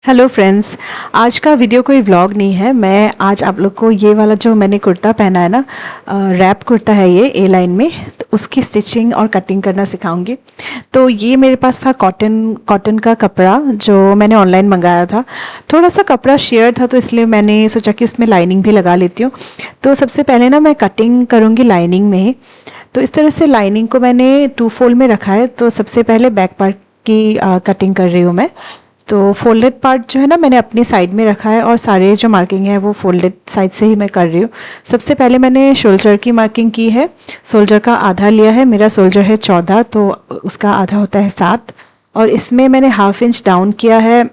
Hello friends, आज का video कोई व्लॉग नहीं है। मैं आज आप लोग को ये वाला जो मैंने कुर्ता पहना है ना, रैप कुर्ता है ये ए लाइन में, तो उसकी स्टिचिंग और कटिंग करना सिखाऊंगी। तो ये मेरे पास था कॉटन का कपड़ा जो मैंने ऑनलाइन मंगाया था। थोड़ा सा कपड़ा शेयर था तो इसलिए मैंने सोचा कि इसमें लाइनिंग भी लगा लेती हूँ। तो सबसे पहले ना मैं कटिंग करूँगी लाइनिंग में ही। तो इस तरह से लाइनिंग को मैंने 2 फोल्ड में रखा है। तो सबसे पहले बैक पार्ट की कटिंग कर रही हूँ मैं। तो फोल्डेड पार्ट जो है ना मैंने अपनी साइड में रखा है और सारे जो मार्किंग है वो फोल्डेड साइड से ही मैं कर रही हूँ। सबसे पहले मैंने शोल्डर की मार्किंग की है। शोल्डर का आधा लिया है, मेरा शोल्डर है 14 तो उसका आधा होता है 7। और इसमें मैंने ½ इंच डाउन किया है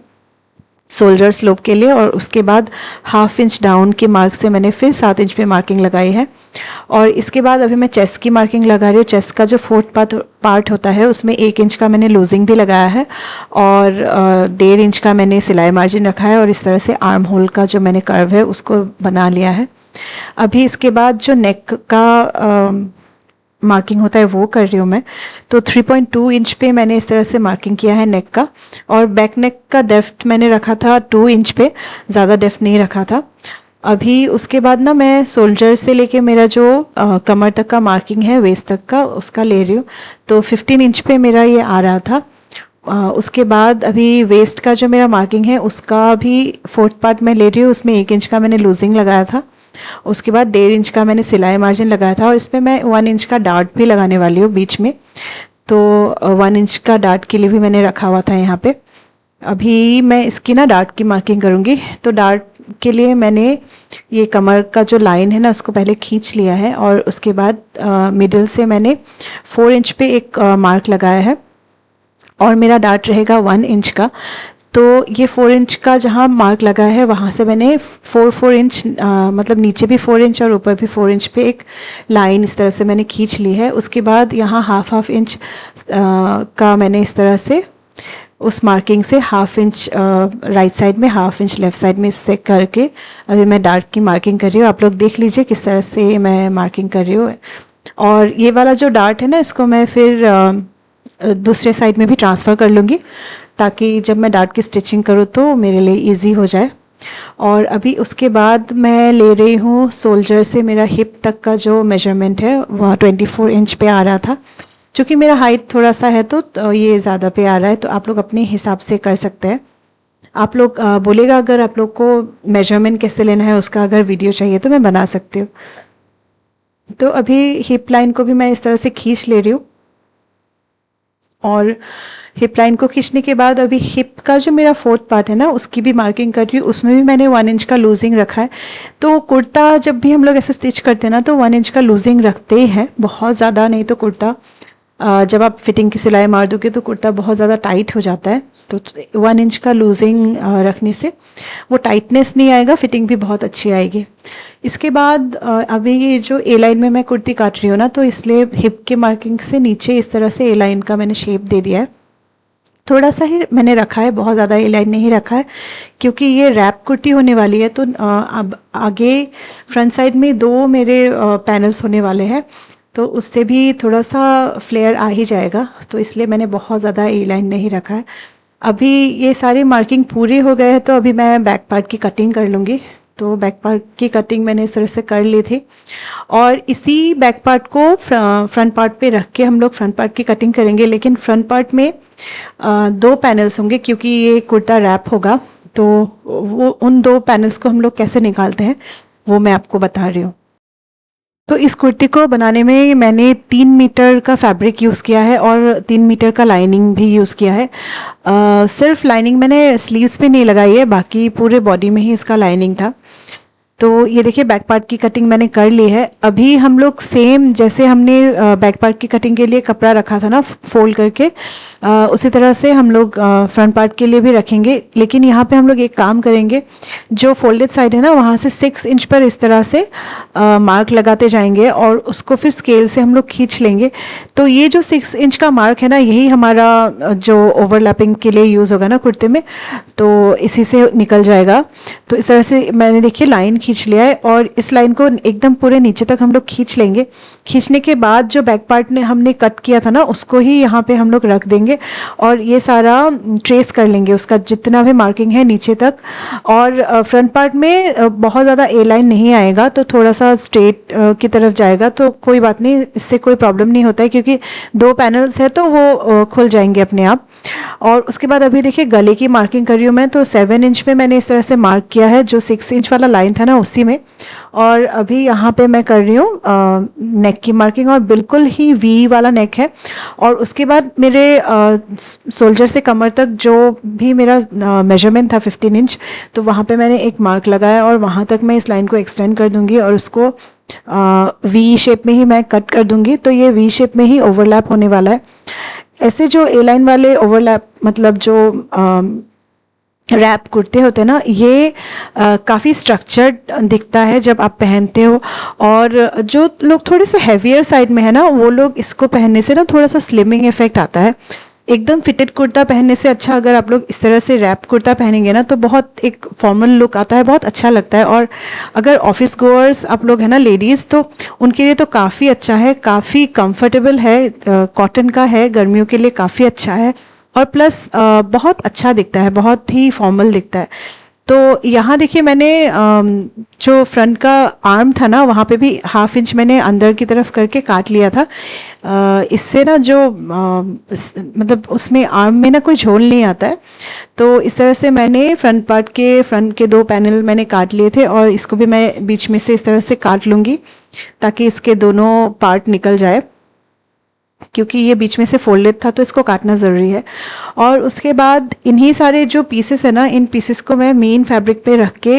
शोल्डर स्लोप के लिए, और उसके बाद ½ इंच डाउन के मार्क से मैंने फिर 7 इंच पे मार्किंग लगाई है। और इसके बाद अभी मैं चेस्ट की मार्किंग लगा रही हूँ। चेस्ट का जो 4th पार्ट होता है उसमें 1 इंच का मैंने लूजिंग भी लगाया है और 1.5 इंच का मैंने सिलाई मार्जिन रखा है। और इस तरह से आर्म होल का जो मैंने कर्व है उसको बना लिया है। अभी इसके बाद जो नेक का मार्किंग होता है वो कर रही हूँ मैं। तो 3.2 इंच पे मैंने इस तरह से मार्किंग किया है नेक का। और बैक नेक का डेप्थ मैंने रखा था 2 इंच पे, ज़्यादा डेप्थ नहीं रखा था। अभी उसके बाद ना मैं शोल्डर से लेके मेरा जो कमर तक का मार्किंग है वेस्ट तक का उसका ले रही हूँ। तो 15 इंच पे मेरा ये आ रहा था। उसके बाद अभी वेस्ट का जो मेरा मार्किंग है उसका भी 4th पार्ट मैं ले रही हूँ। उसमें 1 इंच का मैंने लूजिंग लगाया था। उसके बाद 1.5 इंच का मैंने सिलाई मार्जिन लगाया था और इसमें मैं 1 इंच का डार्ट भी लगाने वाली हूँ बीच में। तो 1 इंच का डार्ट के लिए भी मैंने रखा हुआ था यहाँ पे। अभी मैं इसकी ना डार्ट की मार्किंग करूँगी। तो डार्ट के लिए मैंने ये कमर का जो लाइन है ना उसको पहले खींच लिया है और उसके बाद मिडिल से मैंने 4 इंच पे एक मार्क लगाया है और मेरा डार्ट रहेगा 1 इंच का। तो ये 4 इंच का जहाँ मार्क लगा है वहाँ से मैंने 4 इंच मतलब नीचे भी 4 इंच और ऊपर भी 4 इंच पे एक लाइन इस तरह से मैंने खींच ली है। उसके बाद यहाँ ½ इंच का मैंने इस तरह से उस मार्किंग से ½ इंच राइट साइड में, ½ इंच लेफ़्ट साइड में इससे करके अभी मैं डार्ट की मार्किंग कर रही हूँ। आप लोग देख लीजिए किस तरह से मैं मार्किंग कर रही हूँ। और ये वाला जो डार्ट है ना इसको मैं फिर दूसरे साइड में भी ट्रांसफ़र कर लूँगी ताकि जब मैं डार्ट की स्टिचिंग करूँ तो मेरे लिए इजी हो जाए। और अभी उसके बाद मैं ले रही हूँ शोल्डर से मेरा हिप तक का जो मेजरमेंट है वह 24 इंच पे आ रहा था। चूँकि मेरा हाइट थोड़ा सा है तो ये ज़्यादा पे आ रहा है, तो आप लोग अपने हिसाब से कर सकते हैं। आप लोग बोलेगा अगर आप लोग को मेजरमेंट कैसे लेना है उसका अगर वीडियो चाहिए तो मैं बना सकती हूँ। तो अभी हिप लाइन को भी मैं इस तरह से खींच ले रही हूँ। और हिप लाइन को खींचने के बाद अभी हिप का जो मेरा 4th पार्ट है ना उसकी भी मार्किंग कर रही हूँ। उसमें भी मैंने 1 इंच का लूजिंग रखा है। तो कुर्ता जब भी हम लोग ऐसे स्टिच करते हैं ना तो 1 इंच का लूजिंग रखते ही हैं, बहुत ज़्यादा नहीं तो कुर्ता जब आप फिटिंग की सिलाई मार दोगे तो कुर्ता बहुत ज़्यादा टाइट हो जाता है। तो 1 इंच का लूजिंग रखने से वो टाइटनेस नहीं आएगा, फिटिंग भी बहुत अच्छी आएगी। इसके बाद अभी ये जो ए लाइन में मैं कुर्ती काट रही हूँ ना तो इसलिए हिप के मार्किंग से नीचे इस तरह से ए लाइन का मैंने शेप दे दिया है। थोड़ा सा ही मैंने रखा है, बहुत ज़्यादा ए लाइन नहीं रखा है क्योंकि ये रैप कुर्ती होने वाली है। तो अब आगे फ्रंट साइड में 2 मेरे पैनल्स होने वाले हैं तो उससे भी थोड़ा सा फ्लेयर आ ही जाएगा, तो इसलिए मैंने बहुत ज़्यादा ए लाइन नहीं रखा है। अभी ये सारी मार्किंग पूरी हो गए हैं तो अभी मैं बैक पार्ट की कटिंग कर लूँगी। तो बैक पार्ट की कटिंग मैंने इस तरह से कर ली थी और इसी बैक पार्ट को फ्रंट पार्ट पे रख के हम लोग फ्रंट पार्ट की कटिंग करेंगे। लेकिन फ्रंट पार्ट में 2 पैनल्स होंगे क्योंकि ये कुर्ता रैप होगा। तो वो उन 2 पैनल्स को हम लोग कैसे निकालते हैं वो मैं आपको बता रही हूँ। तो इस कुर्ती को बनाने में मैंने 3 मीटर का फैब्रिक यूज़ किया है और 3 मीटर का लाइनिंग भी यूज़ किया है। सिर्फ लाइनिंग मैंने स्लीव्स पे नहीं लगाई है, बाकी पूरे बॉडी में ही इसका लाइनिंग था। तो ये देखिए बैक पार्ट की कटिंग मैंने कर ली है। अभी हम लोग सेम जैसे हमने बैक पार्ट की कटिंग के लिए कपड़ा रखा था ना फोल्ड करके, उसी तरह से हम लोग फ्रंट पार्ट के लिए भी रखेंगे। लेकिन यहाँ पे हम लोग एक काम करेंगे, जो फोल्डेड साइड है ना वहाँ से 6 इंच पर इस तरह से मार्क लगाते जाएंगे और उसको फिर स्केल से हम लोग खींच लेंगे। तो ये जो 6 इंच का मार्क है ना यही हमारा जो ओवरलैपिंग के लिए यूज़ होगा ना कुर्ते में, तो इसी से निकल जाएगा। तो इस तरह से मैंने देखिए लाइन खींच लिया है और इस लाइन को एकदम पूरे नीचे तक हम लोग खींच लेंगे। खींचने के बाद जो बैक पार्ट ने हमने कट किया था ना, उसको ही यहाँ पे हम लोग रख देंगे और ये सारा ट्रेस कर लेंगे उसका जितना भी मार्किंग है नीचे तक। और फ्रंट पार्ट में बहुत ज़्यादा ए लाइन नहीं आएगा, तो थोड़ा सा स्ट्रेट की तरफ जाएगा, तो कोई बात नहीं, इससे कोई प्रॉब्लम नहीं होता है क्योंकि 2 पैनल्स है तो वो खुल जाएंगे अपने आप। और उसके बाद अभी देखिए गले की मार्किंग कर रही हूँ मैं, तो 7 इंच में मैंने इस तरह से मार्क किया है, जो 6 इंच वाला लाइन था ना उसी में। और अभी यहाँ पे मैं कर रही हूँ नेक की मार्किंग, और बिल्कुल ही वी वाला नेक है। और उसके बाद मेरे शोल्डर से कमर तक जो भी मेरा मेजरमेंट था 15 इंच, तो वहाँ पे मैंने एक मार्क लगाया और वहाँ तक मैं इस लाइन को एक्सटेंड कर दूँगी और उसको वी शेप में ही मैं कट कर दूँगी। तो ये वी शेप में ही ओवरलैप होने वाला है। ऐसे जो ए लाइन वाले ओवरलैप, मतलब जो रैप कुर्ते होते हैं ना, ये काफ़ी स्ट्रक्चर्ड दिखता है जब आप पहनते हो। और जो लोग थोड़े से हैवियर साइड में है ना, वो लोग इसको पहनने से ना थोड़ा सा स्लिमिंग इफेक्ट आता है। एकदम फिटेड कुर्ता पहनने से अच्छा अगर आप लोग इस तरह से रैप कुर्ता पहनेंगे ना, तो बहुत एक फॉर्मल लुक आता है, बहुत अच्छा लगता है। और अगर ऑफिस गोअर्स आप लोग हैं ना, लेडीज़, तो उनके लिए तो काफ़ी अच्छा है, काफ़ी कंफर्टेबल है, कॉटन का है, गर्मियों के लिए काफ़ी अच्छा है और प्लस बहुत अच्छा दिखता है, बहुत ही फॉर्मल दिखता है। तो यहाँ देखिए मैंने जो फ्रंट का आर्म था ना, वहाँ पे भी 1/2 इंच मैंने अंदर की तरफ करके काट लिया था। इससे ना जो मतलब उसमें आर्म में ना कोई झोल नहीं आता है। तो इस तरह से मैंने फ्रंट के 2 पैनल मैंने काट लिए थे और इसको भी मैं बीच में से इस तरह से काट लूँगी ताकि इसके दोनों पार्ट निकल जाए, क्योंकि ये बीच में से फोल्डेड था तो इसको काटना ज़रूरी है। और उसके बाद इन्हीं सारे जो पीसेस है ना, इन पीसेस को मैं मेन फैब्रिक पे रख के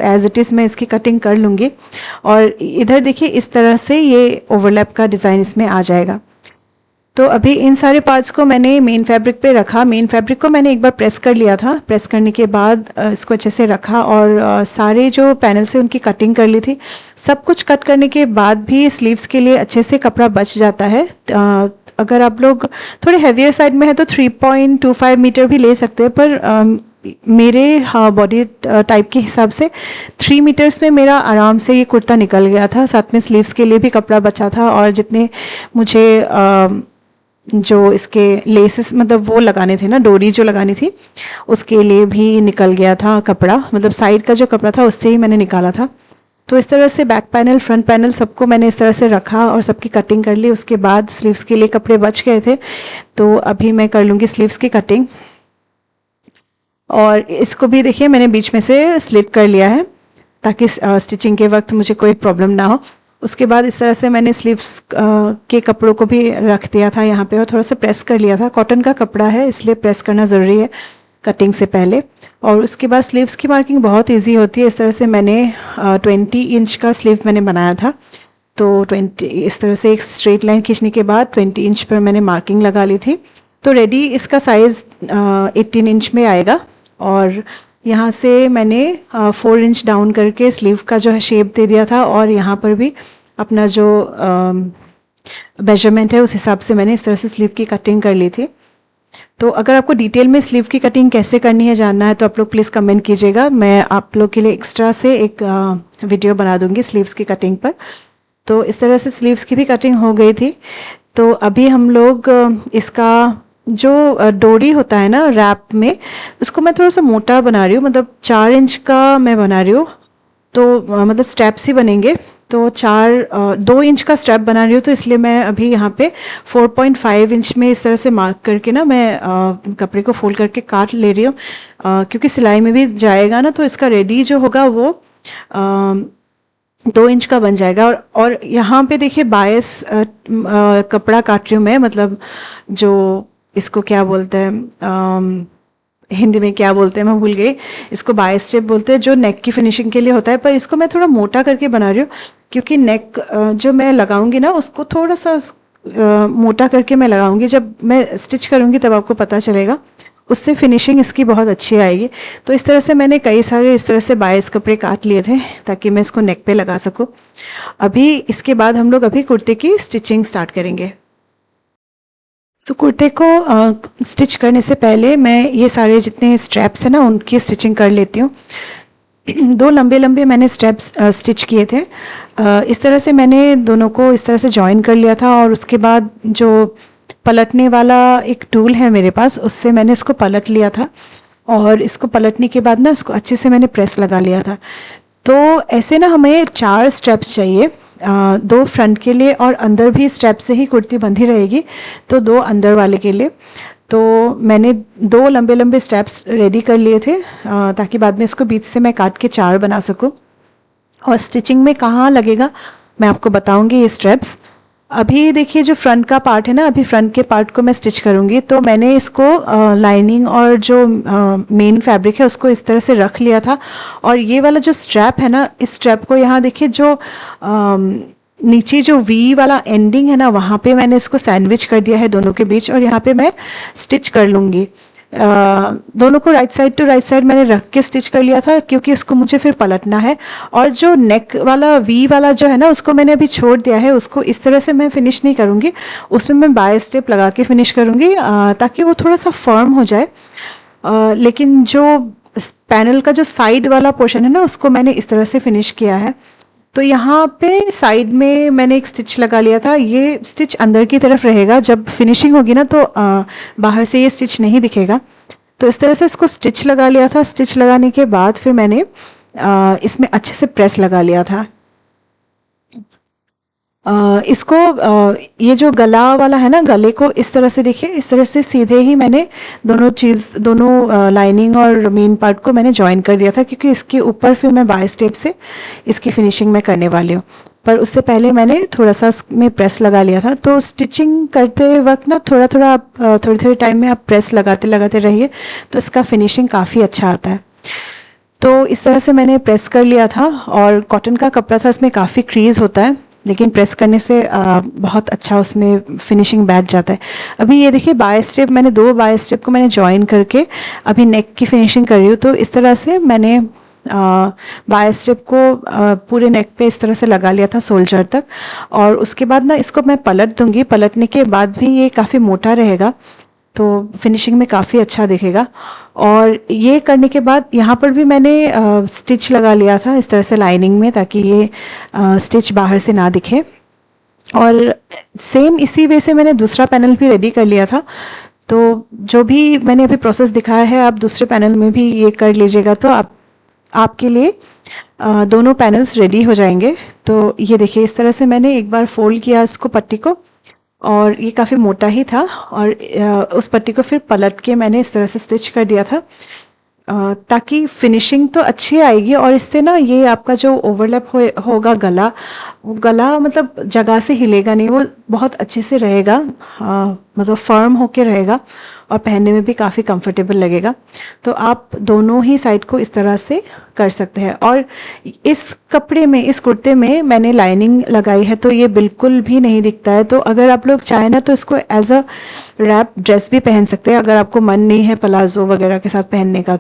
एज इट इज़ मैं इसकी कटिंग कर लूँगी। और इधर देखिए इस तरह से ये ओवरलैप का डिज़ाइन इसमें आ जाएगा। तो अभी इन सारे पार्ट्स को मैंने मेन फैब्रिक पे रखा। मेन फैब्रिक को मैंने एक बार प्रेस कर लिया था। प्रेस करने के बाद इसको अच्छे से रखा और सारे जो पैनल से उनकी कटिंग कर ली थी। सब कुछ कट करने के बाद भी स्लीव्स के लिए अच्छे से कपड़ा बच जाता है। अगर आप लोग थोड़े हैवियर साइड में है तो 3.25 मीटर भी ले सकते हैं, पर मेरे बॉडी टाइप के हिसाब से 3 मीटर्स में मेरा आराम से ये कुर्ता निकल गया था। साथ में स्लीव्स के लिए भी कपड़ा बचा था और जितने मुझे जो इसके लेसेस मतलब वो लगाने थे ना, डोरी जो लगानी थी, उसके लिए भी निकल गया था कपड़ा। मतलब साइड का जो कपड़ा था उससे ही मैंने निकाला था। तो इस तरह से बैक पैनल, फ्रंट पैनल सबको मैंने इस तरह से रखा और सबकी कटिंग कर ली। उसके बाद स्लीव्स के लिए कपड़े बच गए थे, तो अभी मैं कर लूँगी स्लीव्स की कटिंग। और इसको भी देखिए मैंने बीच में से स्लिट कर लिया है ताकि स्टिचिंग के वक्त मुझे कोई प्रॉब्लम ना हो। उसके बाद इस तरह से मैंने स्लीव्स के कपड़ों को भी रख दिया था यहाँ पे और थोड़ा सा प्रेस कर लिया था। कॉटन का कपड़ा है इसलिए प्रेस करना ज़रूरी है कटिंग से पहले। और उसके बाद स्लीव्स की मार्किंग बहुत इजी होती है। इस तरह से मैंने 20 इंच का स्लीव मैंने बनाया था, तो 20 इस तरह से एक स्ट्रेट लाइन खींचने के बाद 20 इंच पर मैंने मार्किंग लगा ली थी। तो रेडी इसका साइज़ 18 इंच में आएगा। और यहाँ से मैंने 4 इंच डाउन करके स्लीव का जो है शेप दे दिया था और यहाँ पर भी अपना जो मेजरमेंट है उस हिसाब से मैंने इस तरह से स्लीव की कटिंग कर ली थी। तो अगर आपको डिटेल में स्लीव की कटिंग कैसे करनी है जानना है तो आप लोग प्लीज़ कमेंट कीजिएगा। मैं आप लोग के लिए एक्स्ट्रा से एक वीडियो बना दूंगी स्लीव्स की कटिंग पर। तो इस तरह से स्लीव्स की भी कटिंग हो गई थी। तो अभी हम लोग इसका जो डोरी होता है ना रैप में, उसको मैं थोड़ा सा मोटा बना रही हूँ, मतलब 4 इंच का मैं बना रही हूँ। तो मतलब स्टेप्स ही बनेंगे, तो 2 इंच का स्टेप बना रही हूँ, तो इसलिए मैं अभी यहाँ पे 4.5 इंच में इस तरह से मार्क करके ना मैं कपड़े को फोल्ड करके काट ले रही हूँ, क्योंकि सिलाई में भी जाएगा ना, तो इसका रेडी जो होगा वो 2 इंच का बन जाएगा। और यहाँ पे देखिए बायस कपड़ा काट रही हूँ मैं, मतलब जो इसको क्या बोलते हैं हिंदी में क्या बोलते हैं मैं भूल गई, इसको बायस स्टेप बोलते हैं, जो नेक की फिनिशिंग के लिए होता है। पर इसको मैं थोड़ा मोटा करके बना रही हूँ क्योंकि नेक जो मैं लगाऊंगी ना उसको थोड़ा सा मोटा करके मैं लगाऊंगी। जब मैं स्टिच करूंगी तब आपको पता चलेगा, उससे फिनिशिंग इसकी बहुत अच्छी आएगी। तो इस तरह से मैंने कई सारे इस तरह से बायस कपड़े काट लिए थे ताकि मैं इसको नेक पे लगा सकूँ। अभी इसके बाद हम लोग अभी कुर्ते की स्टिचिंग स्टार्ट करेंगे। तो कुर्ते को स्टिच करने से पहले मैं ये सारे जितने स्ट्रैप्स हैं ना उनकी स्टिचिंग कर लेती हूँ। दो लंबे लंबे मैंने स्टेप्स स्टिच किए थे। इस तरह से मैंने दोनों को इस तरह से जॉइन कर लिया था और उसके बाद जो पलटने वाला एक टूल है मेरे पास, उससे मैंने इसको पलट लिया था और इसको पलटने के बाद ना इसको अच्छे से मैंने प्रेस लगा लिया था। तो ऐसे ना हमें 4 स्टेप्स चाहिए, 2 फ्रंट के लिए और अंदर भी स्टेप से ही कुर्ती बंधी रहेगी, तो 2 अंदर वाले के लिए। तो मैंने 2 लंबे लंबे स्टेप्स रेडी कर लिए थे ताकि बाद में इसको बीच से मैं काट के 4 बना सकूं। और स्टिचिंग में कहाँ लगेगा मैं आपको बताऊंगी ये स्टेप्स। अभी देखिए जो फ्रंट का पार्ट है ना, अभी फ्रंट के पार्ट को मैं स्टिच करूंगी, तो मैंने इसको लाइनिंग और जो मेन फैब्रिक है उसको इस तरह से रख लिया था। और ये वाला जो स्ट्रैप है ना, इस स्ट्रैप को यहाँ देखिए जो नीचे जो वी वाला एंडिंग है ना, वहाँ पे मैंने इसको सैंडविच कर दिया है दोनों के बीच और यहाँ पे मैं स्टिच कर लूँगी। दोनों को right side to right side मैंने रख के स्टिच कर लिया था क्योंकि उसको मुझे फिर पलटना है। और जो नेक वाला वी वाला जो है ना, उसको मैंने अभी छोड़ दिया है, उसको इस तरह से मैं फिनिश नहीं करूँगी, उसमें मैं बाय स्टेप लगा के फिनिश करूँगी ताकि वो थोड़ा सा फर्म हो जाए। लेकिन जो पैनल का जो साइड वाला पोर्शन है ना, उसको मैंने इस तरह से फिनिश किया है। तो यहाँ पे साइड में मैंने एक स्टिच लगा लिया था, ये स्टिच अंदर की तरफ रहेगा, जब फिनिशिंग होगी ना तो बाहर से ये स्टिच नहीं दिखेगा। तो इस तरह से इसको स्टिच लगा लिया था। स्टिच लगाने के बाद फिर मैंने इसमें अच्छे से प्रेस लगा लिया था। इसको ये जो गला वाला है ना, गले को इस तरह से देखिए, इस तरह से सीधे ही मैंने दोनों लाइनिंग और मेन पार्ट को मैंने ज्वाइन कर दिया था क्योंकि इसके ऊपर फिर मैं बाय स्टेप से इसकी फिनिशिंग में करने वाली हूँ। पर उससे पहले मैंने थोड़ा सा इसमें प्रेस लगा लिया था। तो स्टिचिंग करते वक्त ना थोड़ा थोड़ा आप थोड़ी थोड़ी टाइम में आप प्रेस लगाते लगाते रहिए, तो इसका फिनिशिंग काफ़ी अच्छा आता है। तो इस तरह से मैंने प्रेस कर लिया था और कॉटन का कपड़ा था, इसमें काफ़ी क्रीज होता है, लेकिन प्रेस करने से बहुत अच्छा उसमें फिनिशिंग बैठ जाता है। अभी ये देखिए बाय स्टेप, मैंने 2 बाय स्टेप को मैंने ज्वाइन करके अभी नेक की फिनिशिंग कर रही हूँ। तो इस तरह से मैंने बाय स्टेप को पूरे नेक पे इस तरह से लगा लिया था शोल्डर तक। और उसके बाद ना इसको मैं पलट दूंगी, पलटने के बाद भी ये काफ़ी मोटा रहेगा तो फिनिशिंग में काफ़ी अच्छा दिखेगा। और ये करने के बाद यहाँ पर भी मैंने स्टिच लगा लिया था इस तरह से लाइनिंग में, ताकि ये स्टिच बाहर से ना दिखे। और सेम इसी वे से मैंने दूसरा पैनल भी रेडी कर लिया था। तो जो भी मैंने अभी प्रोसेस दिखाया है, आप दूसरे पैनल में भी ये कर लीजिएगा, तो आपके लिए दोनों पैनल्स रेडी हो जाएंगे। तो ये देखिए इस तरह से मैंने एक बार फोल्ड किया इसको, पट्टी को, और ये काफ़ी मोटा ही था और उस पट्टी को फिर पलट के मैंने इस तरह से स्टिच कर दिया था ताकि फिनिशिंग तो अच्छी आएगी। और इससे ना ये आपका जो ओवरलैप होगा गला, वो गला मतलब जगह से हिलेगा नहीं, वो बहुत अच्छे से रहेगा, मतलब फर्म होके रहेगा और पहनने में भी काफ़ी कंफर्टेबल लगेगा। तो आप दोनों ही साइड को इस तरह से कर सकते हैं। और इस कपड़े में, इस कुर्ते में मैंने लाइनिंग लगाई है तो ये बिल्कुल भी नहीं दिखता है। तो अगर आप लोग चाहें ना तो इसको एज अ रैप ड्रेस भी पहन सकते हैं, अगर आपको मन नहीं है प्लाजो वगैरह के साथ पहनने का।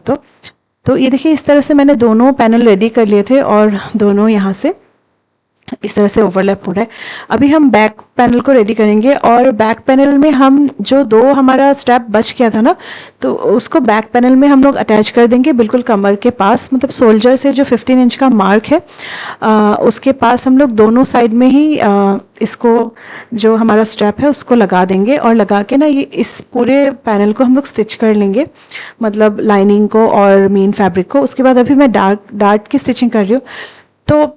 तो ये देखिए इस तरह से मैंने दोनों पैनल रेडी कर लिए थे और दोनों यहाँ से इस तरह से ओवरलैप हो रहा है। अभी हम बैक पैनल को रेडी करेंगे और बैक पैनल में हम जो 2 हमारा स्ट्रैप बच गया था ना, तो उसको बैक पैनल में हम लोग अटैच कर देंगे बिल्कुल कमर के पास, मतलब शोल्डर से जो 15 इंच का मार्क है उसके पास हम लोग दोनों साइड में ही इसको जो हमारा स्ट्रैप है उसको लगा देंगे। और लगा के ना ये इस पूरे पैनल को हम लोग स्टिच कर लेंगे, मतलब लाइनिंग को और मेन फैब्रिक को। उसके बाद अभी मैं डार्ट की स्टिचिंग कर रही हूँ। तो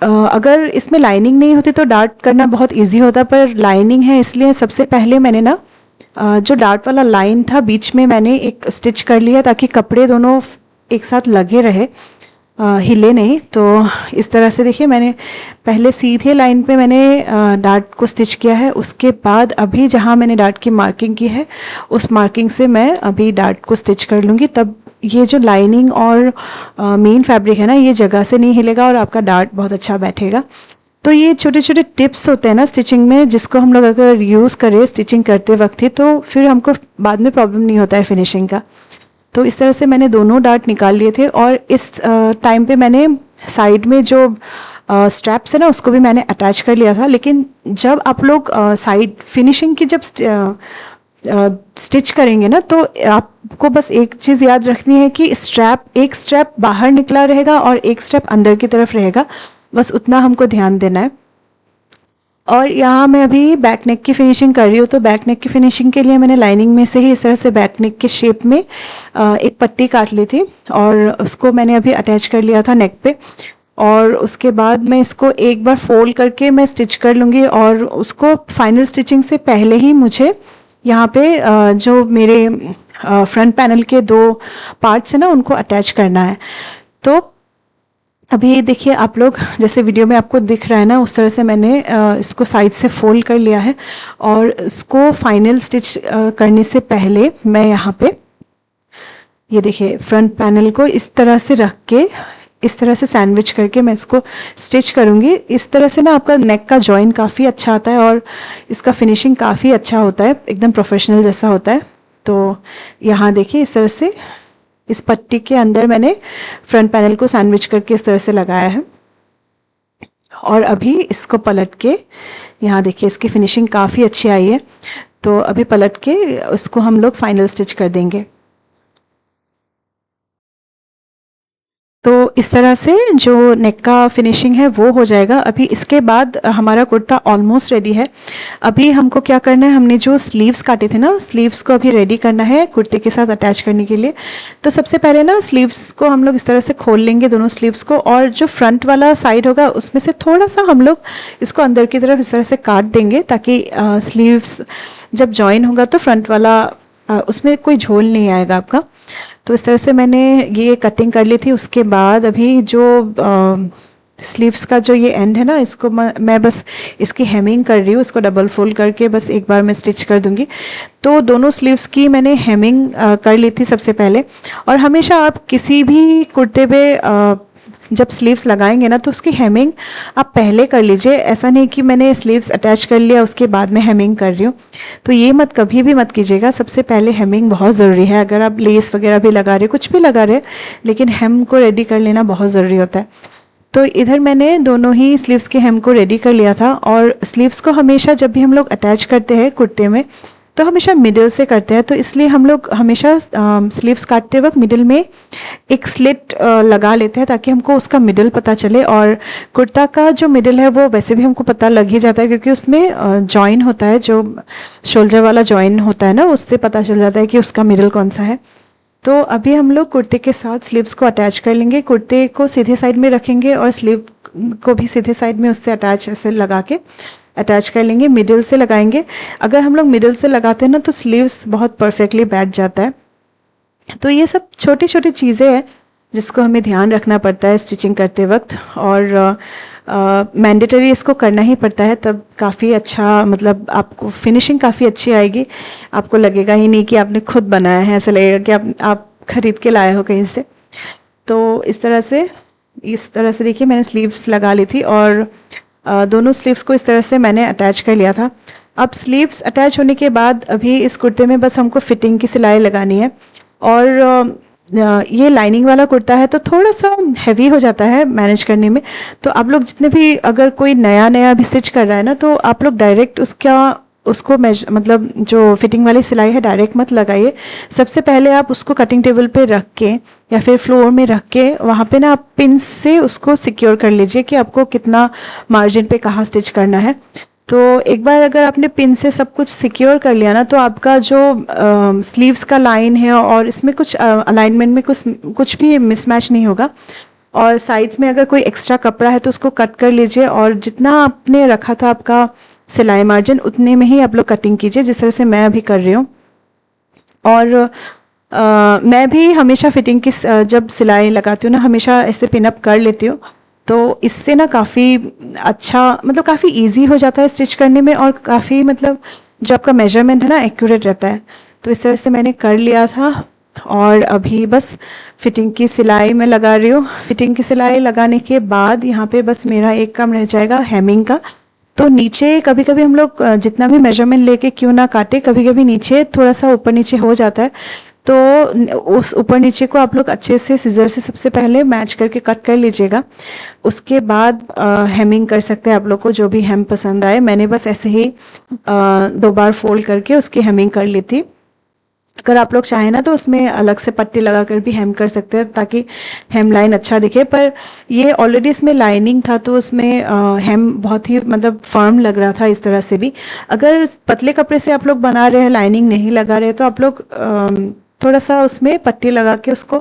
अगर इसमें लाइनिंग नहीं होती तो डार्ट करना बहुत इजी होता, पर लाइनिंग है इसलिए सबसे पहले मैंने ना जो डार्ट वाला लाइन था बीच में मैंने एक स्टिच कर लिया ताकि कपड़े दोनों एक साथ लगे रहे, हिले नहीं। तो इस तरह से देखिए मैंने पहले सीधे लाइन पे मैंने डार्ट को स्टिच किया है। उसके बाद अभी जहाँ मैंने डार्ट की मार्किंग की है उस मार्किंग से मैं अभी डार्ट को स्टिच कर लूँगी, तब ये जो लाइनिंग और मेन फैब्रिक है ना, ये जगह से नहीं हिलेगा और आपका डार्ट बहुत अच्छा बैठेगा। तो ये छोटे छोटे टिप्स होते हैं ना स्टिचिंग में, जिसको हम लोग अगर यूज़ करें स्टिचिंग करते वक्त ही, तो फिर हमको बाद में प्रॉब्लम नहीं होता है फिनिशिंग का। तो इस तरह से मैंने दोनों डार्ट निकाल लिए थे और इस टाइम पे मैंने साइड में जो स्ट्रैप्स है ना उसको भी मैंने अटैच कर लिया था। लेकिन जब आप लोग साइड फिनिशिंग की जब स्टिच करेंगे ना, तो आपको बस एक चीज़ याद रखनी है कि एक स्ट्रैप बाहर निकला रहेगा और एक स्ट्रैप अंदर की तरफ रहेगा, बस उतना हमको ध्यान देना है। और यहाँ मैं अभी बैक नेक की फिनिशिंग कर रही हूँ, तो बैक नेक की फिनिशिंग के लिए मैंने लाइनिंग में से ही इस तरह से बैक नेक के शेप में एक पट्टी काट ली थी और उसको मैंने अभी अटैच कर लिया था नेक पे। और उसके बाद मैं इसको एक बार फोल्ड करके मैं स्टिच कर लूँगी, और उसको फाइनल स्टिचिंग से पहले ही मुझे यहाँ पे जो मेरे फ्रंट पैनल के 2 पार्ट्स हैं ना, उनको अटैच करना है। तो अभी देखिए आप लोग, जैसे वीडियो में आपको दिख रहा है ना, उस तरह से मैंने इसको साइड से फोल्ड कर लिया है। और इसको फाइनल स्टिच करने से पहले मैं यहाँ पे ये देखिए फ्रंट पैनल को इस तरह से रख के, इस तरह से सैंडविच करके मैं इसको स्टिच करूँगी। इस तरह से ना आपका नेक का जॉइन काफ़ी अच्छा आता है और इसका फिनिशिंग काफ़ी अच्छा होता है, एकदम प्रोफेशनल जैसा होता है। तो यहाँ देखिए इस तरह से इस पट्टी के अंदर मैंने फ्रंट पैनल को सैंडविच करके इस तरह से लगाया है। और अभी इसको पलट के, यहाँ देखिए इसकी फिनिशिंग काफ़ी अच्छी आई है। तो अभी पलट के उसको हम लोग फाइनल स्टिच कर देंगे। तो इस तरह से जो नेक का फिनिशिंग है वो हो जाएगा। अभी इसके बाद हमारा कुर्ता ऑलमोस्ट रेडी है। अभी हमको क्या करना है, हमने जो स्लीव्स काटे थे ना, स्लीव्स को अभी रेडी करना है कुर्ते के साथ अटैच करने के लिए। तो सबसे पहले ना स्लीव्स को हम लोग इस तरह से खोल लेंगे, दोनों स्लीव्स को, और जो फ्रंट वाला साइड होगा उसमें से थोड़ा सा हम लोग इसको अंदर की तरफ इस तरह से काट देंगे, ताकि स्लीव्स जब जॉइन होगा तो फ्रंट वाला उसमें कोई झोल नहीं आएगा आपका। तो इस तरह से मैंने ये कटिंग कर ली थी। उसके बाद अभी जो स्लीव्स का जो ये एंड है ना, इसको मैं बस इसकी हेमिंग कर रही हूँ। इसको डबल फोल्ड करके बस एक बार मैं स्टिच कर दूंगी। तो दोनों स्लीव्स की मैंने हेमिंग कर ली थी सबसे पहले। और हमेशा आप किसी भी कुर्ते पे जब स्लीव्स लगाएंगे ना, तो उसकी हेमिंग आप पहले कर लीजिए। ऐसा नहीं कि मैंने स्लीव्स अटैच कर लिया उसके बाद में हेमिंग कर रही हूँ, तो ये कभी भी मत कीजिएगा। सबसे पहले हेमिंग बहुत ज़रूरी है। अगर आप लेस वगैरह भी लगा रहे, कुछ भी लगा रहे, लेकिन हेम को रेडी कर लेना बहुत ज़रूरी होता है। तो इधर मैंने दोनों ही स्लीव्स के हेम को रेडी कर लिया था। और स्लीव्स को हमेशा जब भी हम लोग अटैच करते हैं कुर्ते में, तो हमेशा मिडिल से करते हैं। तो इसलिए हम लोग हमेशा स्लीव्स काटते वक्त मिडिल में एक स्लिट लगा लेते हैं, ताकि हमको उसका मिडिल पता चले। और कुर्ता का जो मिडिल है वो वैसे भी हमको पता लग ही जाता है, क्योंकि उसमें जॉइन होता है, जो शोल्डर वाला जॉइन होता है ना, उससे पता चल जाता है कि उसका मिडिल कौन सा है। तो अभी हम लोग कुर्ते के साथ स्लीव्स को अटैच कर लेंगे। कुर्ते को सीधे साइड में रखेंगे और स्लीव को भी सीधे साइड में उससे अटैच ऐसे लगा के अटैच कर लेंगे। मिडिल से लगाएंगे। अगर हम लोग मिडिल से लगाते हैं ना, तो स्लीव्स बहुत परफेक्टली बैठ जाता है। तो ये सब छोटी छोटी चीज़ें हैं जिसको हमें ध्यान रखना पड़ता है स्टिचिंग करते वक्त, और मैंडेटरी इसको करना ही पड़ता है। तब काफ़ी अच्छा, मतलब आपको फिनिशिंग काफ़ी अच्छी आएगी। आपको लगेगा ही नहीं कि आपने खुद बनाया है, ऐसा लगेगा कि आप खरीद के लाए हो कहीं से। तो इस तरह से देखिए मैंने स्लीव्स लगा ली थी, और दोनों स्लीव्स को इस तरह से मैंने अटैच कर लिया था। अब स्लीव्स अटैच होने के बाद अभी इस कुर्ते में बस हमको फिटिंग की सिलाई लगानी है। और ये लाइनिंग वाला कुर्ता है, तो थोड़ा सा हैवी हो जाता है मैनेज करने में। तो आप लोग जितने भी, अगर कोई नया भी स्टिच कर रहा है ना, तो आप लोग डायरेक्ट उसको मतलब जो फिटिंग वाली सिलाई है डायरेक्ट मत लगाइए। सबसे पहले आप उसको कटिंग टेबल पे रख के या फिर फ्लोर में रख के वहाँ पे ना आप पिन से उसको सिक्योर कर लीजिए कि आपको कितना मार्जिन पे कहाँ स्टिच करना है। तो एक बार अगर आपने पिन से सब कुछ सिक्योर कर लिया ना, तो आपका जो स्लीव्स का लाइन है और इसमें कुछ अलाइनमेंट में कुछ भी मिसमैच नहीं होगा। और साइड्स में अगर कोई एक्स्ट्रा कपड़ा है तो उसको कट कर लीजिए, और जितना आपने रखा था आपका सिलाई मार्जिन, उतने में ही आप लोग कटिंग कीजिए, जिस तरह से मैं अभी कर रही हूँ। और मैं भी हमेशा फिटिंग की जब सिलाई लगाती हूँ ना, हमेशा ऐसे पिनअप कर लेती हूँ। तो इससे ना काफ़ी अच्छा, मतलब काफ़ी इजी हो जाता है स्टिच करने में, और काफ़ी मतलब जो आपका मेजरमेंट है ना एक्यूरेट रहता है। तो इस तरह से मैंने कर लिया था, और अभी बस फिटिंग की सिलाई में लगा रही हूँ। फिटिंग की सिलाई लगाने के बाद यहाँ पे बस मेरा एक काम रह जाएगा हेमिंग का। तो नीचे कभी कभी हम लोग जितना भी मेजरमेंट लेके क्यों ना काटे, कभी कभी नीचे थोड़ा सा ऊपर नीचे हो जाता है। तो उस ऊपर नीचे को आप लोग अच्छे से सिज़र से सबसे पहले मैच करके कट कर लीजिएगा। उसके बाद हेमिंग कर सकते हैं आप लोग को जो भी हेम पसंद आए। मैंने बस ऐसे ही 2 बार फोल्ड करके उसकी हेमिंग कर ली थी। अगर आप लोग चाहें ना तो उसमें अलग से पट्टी लगा कर भी हेम कर सकते हैं ताकि हेम लाइन अच्छा दिखे, पर ये ऑलरेडी इसमें लाइनिंग था तो उसमें हेम बहुत ही मतलब फर्म लग रहा था इस तरह से भी। अगर पतले कपड़े से आप लोग बना रहे हैं, लाइनिंग नहीं लगा रहे, तो आप लोग थोड़ा सा उसमें पट्टी लगा के उसको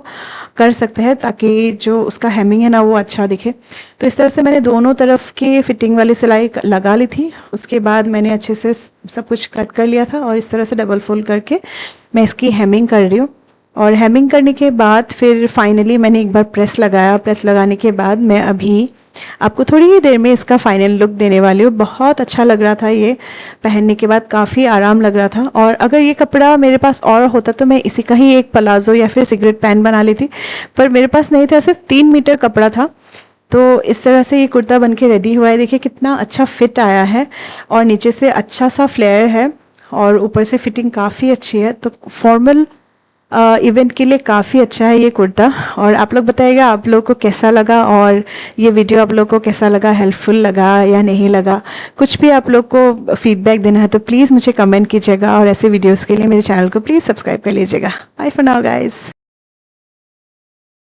कर सकते हैं ताकि जो उसका हेमिंग है ना वो अच्छा दिखे। तो इस तरह से मैंने दोनों तरफ की फिटिंग वाली सिलाई लगा ली थी। उसके बाद मैंने अच्छे से सब कुछ कट कर लिया था और इस तरह से डबल फोल्ड करके मैं इसकी हेमिंग कर रही हूँ। और हेमिंग करने के बाद फिर फाइनली मैंने एक बार प्रेस लगाया। प्रेस लगाने के बाद मैं अभी आपको थोड़ी ही देर में इसका फाइनल लुक देने वाली हूँ। बहुत अच्छा लग रहा था, ये पहनने के बाद काफ़ी आराम लग रहा था। और अगर ये कपड़ा मेरे पास और होता तो मैं इसी का ही एक प्लाज़ो या फिर सिगरेट पैंट बना लेती, पर मेरे पास नहीं था, सिर्फ 3 मीटर कपड़ा था। तो इस तरह से ये कुर्ता बन के रेडी हुआ है। देखिए कितना अच्छा फिट आया है और नीचे से अच्छा सा फ्लेयर है और ऊपर से फिटिंग काफ़ी अच्छी है। तो फॉर्मल इवेंट के लिए काफ़ी अच्छा है ये कुर्ता। और आप लोग बताइएगा आप लोग को कैसा लगा और ये वीडियो आप लोग को कैसा लगा, हेल्पफुल लगा या नहीं लगा। कुछ भी आप लोग को फीडबैक देना है तो प्लीज़ मुझे कमेंट कीजिएगा और ऐसे वीडियोस के लिए मेरे चैनल को प्लीज़ सब्सक्राइब कर लीजिएगा। Bye for now guys.